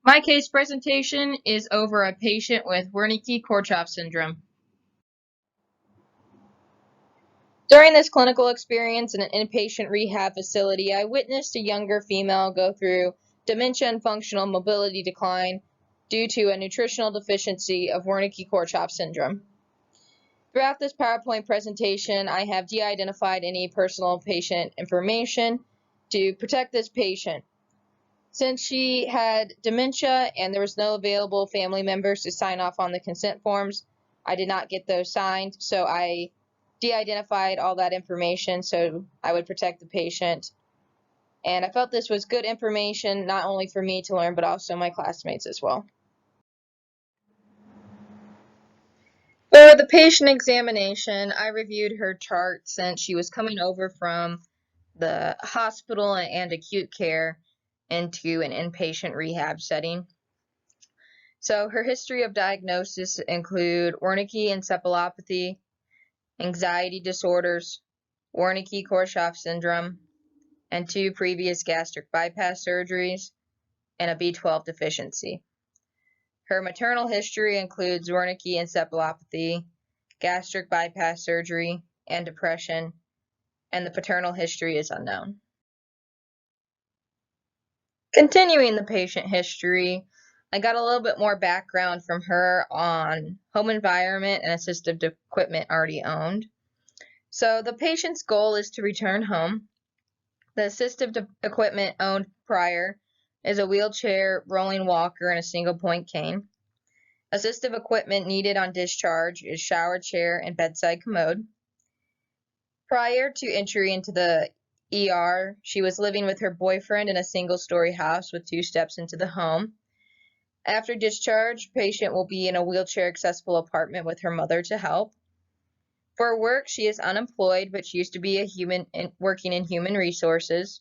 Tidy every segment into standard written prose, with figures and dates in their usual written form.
My case presentation is over a patient with Wernicke-Korchoff syndrome. During this clinical experience in an inpatient rehab facility, I witnessed a younger female go through dementia and functional mobility decline due to a nutritional deficiency of Wernicke-Korchoff syndrome. Throughout this PowerPoint presentation, I have de-identified any personal patient information to protect this patient. Since she had dementia and there was no available family members to sign off on the consent forms, I did not get those signed, so I de-identified all that information so I would protect the patient. And I felt this was good information, not only for me to learn, but also my classmates as well. For the patient examination, I reviewed her chart since she was coming over from the hospital and acute care into an inpatient rehab setting. So her history of diagnosis include Wernicke encephalopathy, anxiety disorders, Wernicke-Korsakoff syndrome, and 2 previous gastric bypass surgeries, and a B12 deficiency. Her maternal history includes Wernicke encephalopathy, gastric bypass surgery, and depression, and the paternal history is unknown. Continuing the patient history, I got a little bit more background from her on home environment and assistive equipment already owned. So the patient's goal is to return home. The assistive equipment owned prior is a wheelchair, rolling walker, and a single point cane. Assistive equipment needed on discharge is shower chair and bedside commode. Prior to entry into the ER, she was living with her boyfriend in a single-story house with 2 steps into the home. After discharge, patient will be in a wheelchair-accessible apartment with her mother to help. For work, she is unemployed, but she used to be working in human resources.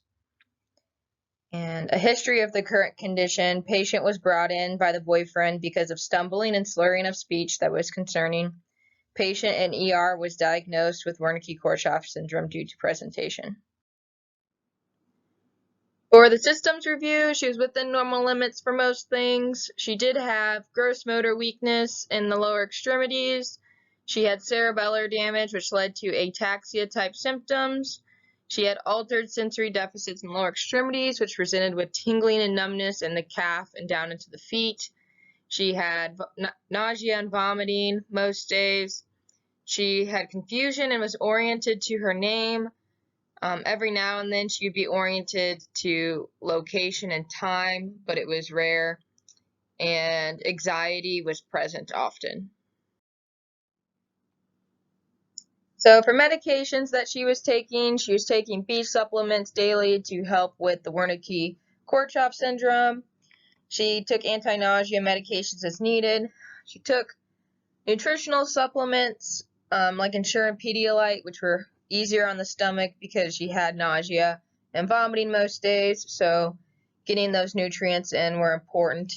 And a history of the current condition. Patient was brought in by the boyfriend because of stumbling and slurring of speech that was concerning. Patient in ER was diagnosed with Wernicke-Korsakoff syndrome due to presentation. For the systems review, she was within normal limits for most things. She did have gross motor weakness in the lower extremities. She had cerebellar damage, which led to ataxia-type symptoms. She had altered sensory deficits in lower extremities, which presented with tingling and numbness in the calf and down into the feet. She had nausea and vomiting most days. She had confusion and was oriented to her name. Every now and then she would be oriented to location and time, but it was rare, and anxiety was present often. So for medications that she was taking B supplements daily to help with the Wernicke-Korsakoff syndrome. She took anti-nausea medications as needed. She took nutritional supplements like Ensure and Pedialyte, which were easier on the stomach because she had nausea and vomiting most days, so getting those nutrients in were important.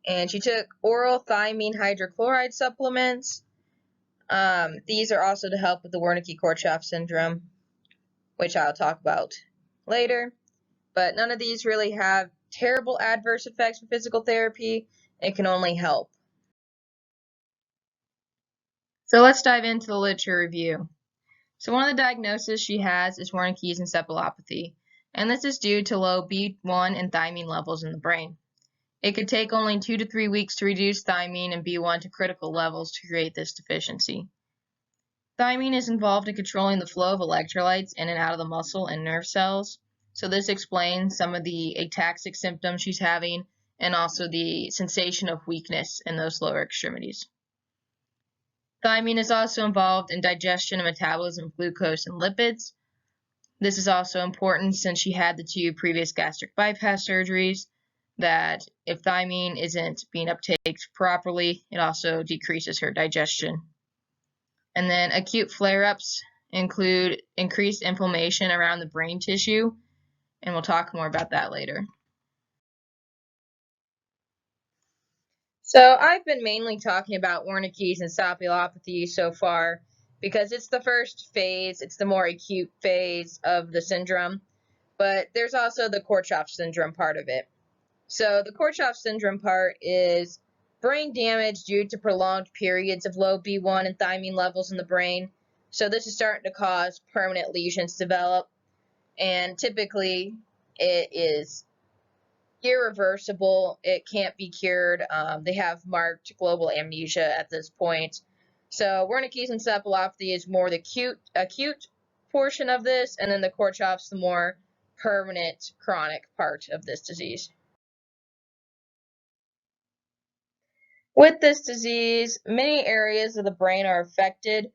And she took oral thiamine hydrochloride supplements. These are also to help with the Wernicke-Korsakoff syndrome, which I'll talk about later. But none of these really have terrible adverse effects with physical therapy. It can only help. So let's dive into the literature review. So one of the diagnoses she has is Wernicke's encephalopathy, and this is due to low B1 and thiamine levels in the brain. It could take only 2 to 3 weeks to reduce thiamine and B1 to critical levels to create this deficiency. Thiamine is involved in controlling the flow of electrolytes in and out of the muscle and nerve cells, so this explains some of the ataxic symptoms she's having and also the sensation of weakness in those lower extremities. Thiamine is also involved in digestion and metabolism of glucose and lipids. This is also important since she had the 2 previous gastric bypass surgeries, that if thiamine isn't being uptaken properly, it also decreases her digestion. And then acute flare-ups include increased inflammation around the brain tissue, and we'll talk more about that later. So I've been mainly talking about Wernicke's encephalopathy so far because it's the first phase, it's the more acute phase of the syndrome, but there's also the Korsakoff syndrome part of it. So the Korsakoff syndrome part is brain damage due to prolonged periods of low B1 and thymine levels in the brain. So this is starting to cause permanent lesions to develop, and typically it is irreversible. It can't be cured. They have marked global amnesia at this point. So Wernicke's encephalopathy is more the acute portion of this, and then the Korsakoff's the more permanent chronic part of this disease. With this disease, many areas of the brain are affected,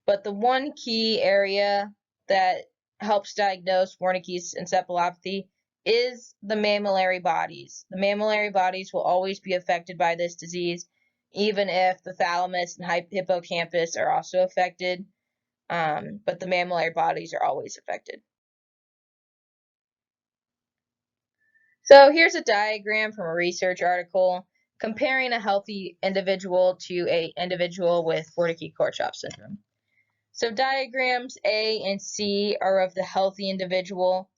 but the one key area that helps diagnose Wernicke's encephalopathy is the mammillary bodies. The mammillary bodies will always be affected by this disease, even if the thalamus and hippocampus are also affected, but the mammillary bodies are always affected. So here's a diagram from a research article comparing a healthy individual to an individual with Wernicke-Korsakoff syndrome. So diagrams A and C are of the healthy individual,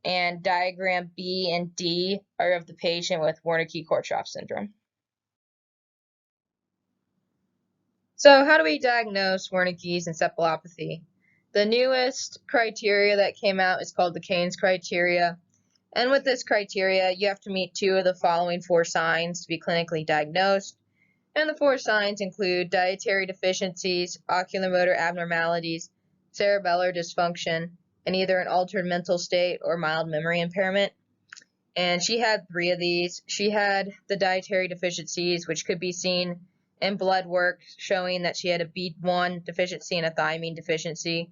and diagram B and D are of the patient with Wernicke-Korsakoff syndrome. So how do we diagnose Wernicke's encephalopathy? The newest criteria that came out is called the Kaynes criteria. And with this criteria, you have to meet 2 of the following 4 signs to be clinically diagnosed. And the 4 signs include dietary deficiencies, oculomotor abnormalities, cerebellar dysfunction, and either an altered mental state or mild memory impairment. And she had 3 of these. She had the dietary deficiencies, which could be seen in blood work showing that she had a B1 deficiency and a thiamine deficiency.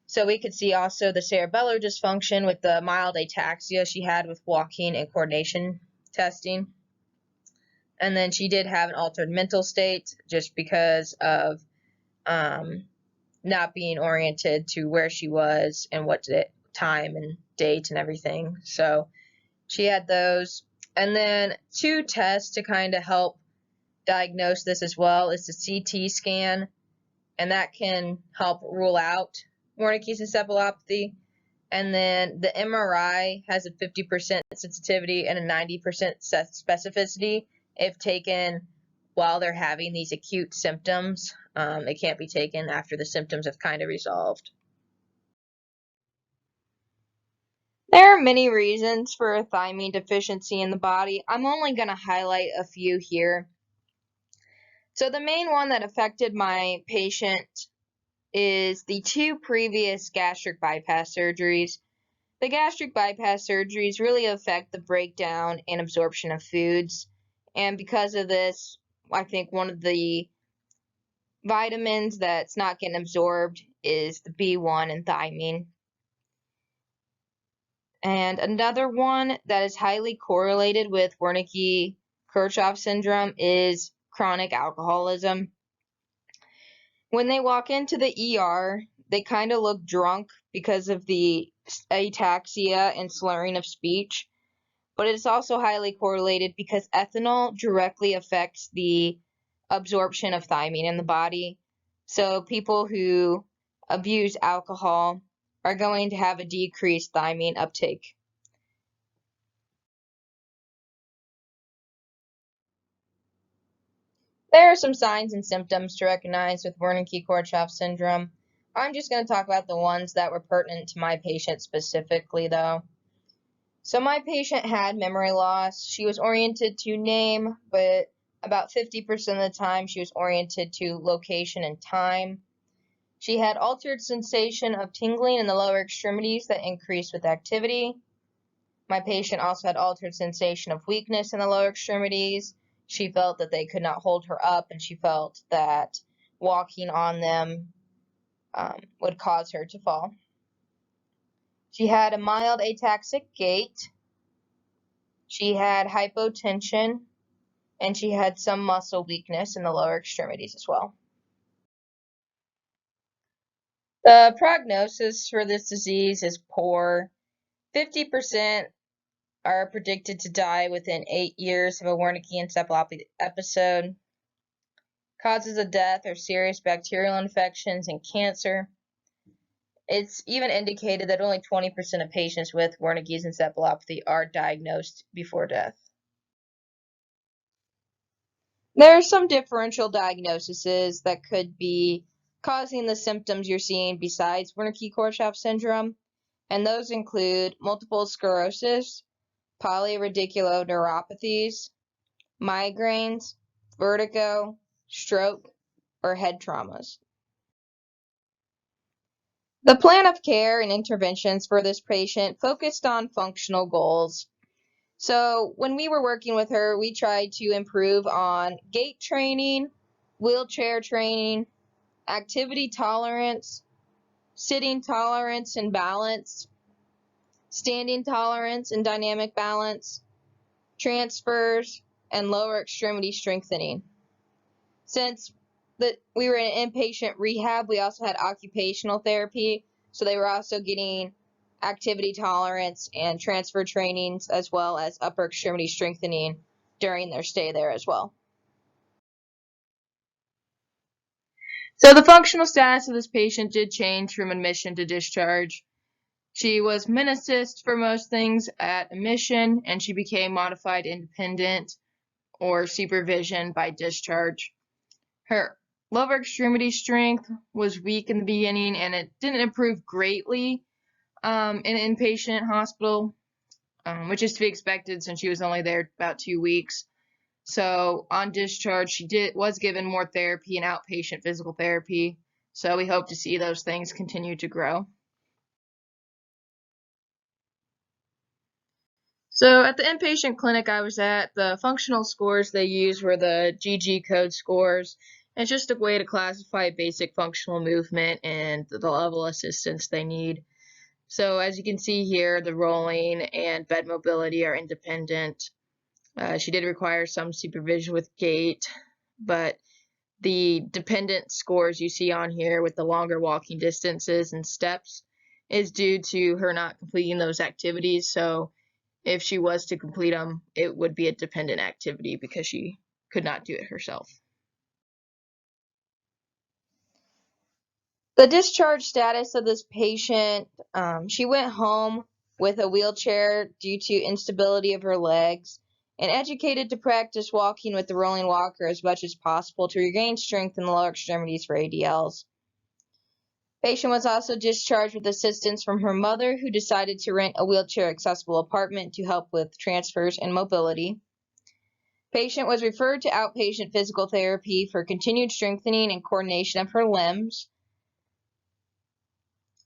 So we could see also the cerebellar dysfunction with the mild ataxia she had with walking and coordination testing. And then she did have an altered mental state just because of not being oriented to where she was and what time and date and everything. So she had those. And then 2 tests to kind of help diagnose this as well is the CT scan, and that can help rule out Wernicke's encephalopathy. And then the MRI has a 50% sensitivity and a 90% specificity if taken while they're having these acute symptoms. It can't be taken after the symptoms have kind of resolved. There are many reasons for a thiamine deficiency in the body. I'm only going to highlight a few here. So the main one that affected my patient is the 2 previous gastric bypass surgeries. The gastric bypass surgeries really affect the breakdown and absorption of foods, and because of this, I think one of the vitamins that's not getting absorbed is the B1 and thiamine. And another one that is highly correlated with Wernicke-Korsakoff syndrome is chronic alcoholism. When they walk into the ER, they kind of look drunk because of the ataxia and slurring of speech, but it's also highly correlated because ethanol directly affects the absorption of thiamine in the body. So people who abuse alcohol are going to have a decreased thiamine uptake. There are some signs and symptoms to recognize with Wernicke-Korsakoff syndrome. I'm just going to talk about the ones that were pertinent to my patient specifically, though. So my patient had memory loss. She was oriented to name, but about 50% of the time she was oriented to location and time. She had altered sensation of tingling in the lower extremities that increased with activity. My patient also had altered sensation of weakness in the lower extremities. She felt that they could not hold her up, and she felt that walking on them would cause her to fall. She had a mild ataxic gait. She had hypotension, and she had some muscle weakness in the lower extremities as well. The prognosis for this disease is poor. 50% are predicted to die within 8 years of a Wernicke encephalopathy episode. Causes of death are serious bacterial infections and cancer. It's even indicated that only 20% of patients with Wernicke's encephalopathy are diagnosed before death. There are some differential diagnoses that could be causing the symptoms you're seeing besides Wernicke-Korsakoff syndrome, and those include multiple sclerosis, polyradiculoneuropathies, migraines, vertigo, stroke, or head traumas. The plan of care and interventions for this patient focused on functional goals. So when we were working with her, we tried to improve on gait training, wheelchair training, activity tolerance, sitting tolerance and balance, standing tolerance and dynamic balance, transfers, and lower extremity strengthening. Since we were in inpatient rehab, we also had occupational therapy, so they were also getting activity tolerance and transfer trainings as well as upper extremity strengthening during their stay there as well. So the functional status of this patient did change from admission to discharge. She was Min-Assist for most things at admission, and she became modified independent or supervision by discharge. Her lower extremity strength was weak in the beginning, and it didn't improve greatly in an inpatient hospital, which is to be expected since she was only there about 2 weeks. So on discharge, she was given more therapy and outpatient physical therapy. So we hope to see those things continue to grow. So at the inpatient clinic I was at, the functional scores they used were the GG code scores. It's just a way to classify basic functional movement and the level of assistance they need. So as you can see here, the rolling and bed mobility are independent. She did require some supervision with gait, but the dependent scores you see on here with the longer walking distances and steps is due to her not completing those activities. So if she was to complete them, it would be a dependent activity because she could not do it herself. The discharge status of this patient, she went home with a wheelchair due to instability of her legs and educated to practice walking with the rolling walker as much as possible to regain strength in the lower extremities for ADLs. Patient was also discharged with assistance from her mother, who decided to rent a wheelchair-accessible apartment to help with transfers and mobility. Patient was referred to outpatient physical therapy for continued strengthening and coordination of her limbs.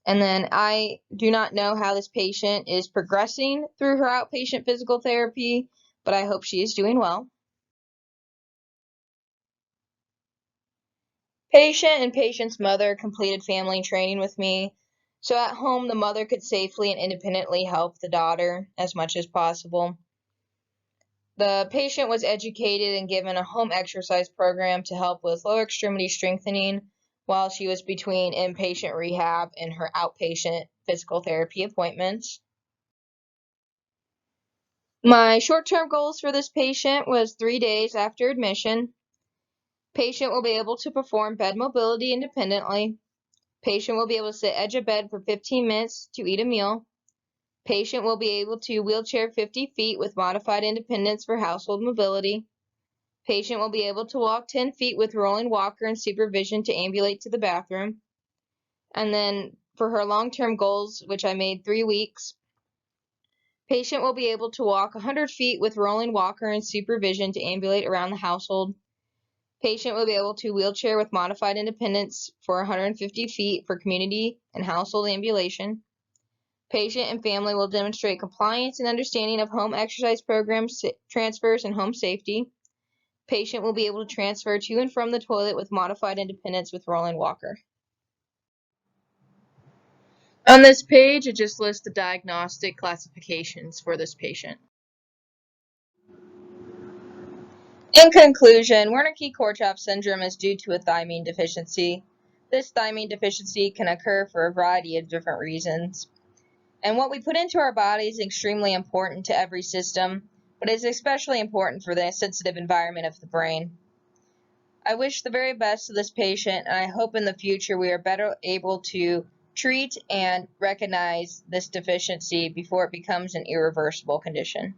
And then I do not know how this patient is progressing through her outpatient physical therapy, but I hope she is doing well. Patient and patient's mother completed family training with me, so at home the mother could safely and independently help the daughter as much as possible. The patient was educated and given a home exercise program to help with lower extremity strengthening while she was between inpatient rehab and her outpatient physical therapy appointments. My short-term goals for this patient was 3 days after admission. Patient will be able to perform bed mobility independently. Patient will be able to sit edge of bed for 15 minutes to eat a meal. Patient will be able to wheelchair 50 feet with modified independence for household mobility. Patient will be able to walk 10 feet with rolling walker and supervision to ambulate to the bathroom. And then for her long-term goals, which I made 3 weeks, patient will be able to walk 100 feet with rolling walker and supervision to ambulate around the household. Patient will be able to wheelchair with modified independence for 150 feet for community and household ambulation. Patient and family will demonstrate compliance and understanding of home exercise programs, transfers, and home safety. Patient will be able to transfer to and from the toilet with modified independence with rolling walker. On this page, it just lists the diagnostic classifications for this patient. In conclusion, Wernicke-Korsakoff syndrome is due to a thiamine deficiency. This thiamine deficiency can occur for a variety of different reasons. And what we put into our body is extremely important to every system, but is especially important for the sensitive environment of the brain. I wish the very best to this patient, and I hope in the future we are better able to treat and recognize this deficiency before it becomes an irreversible condition.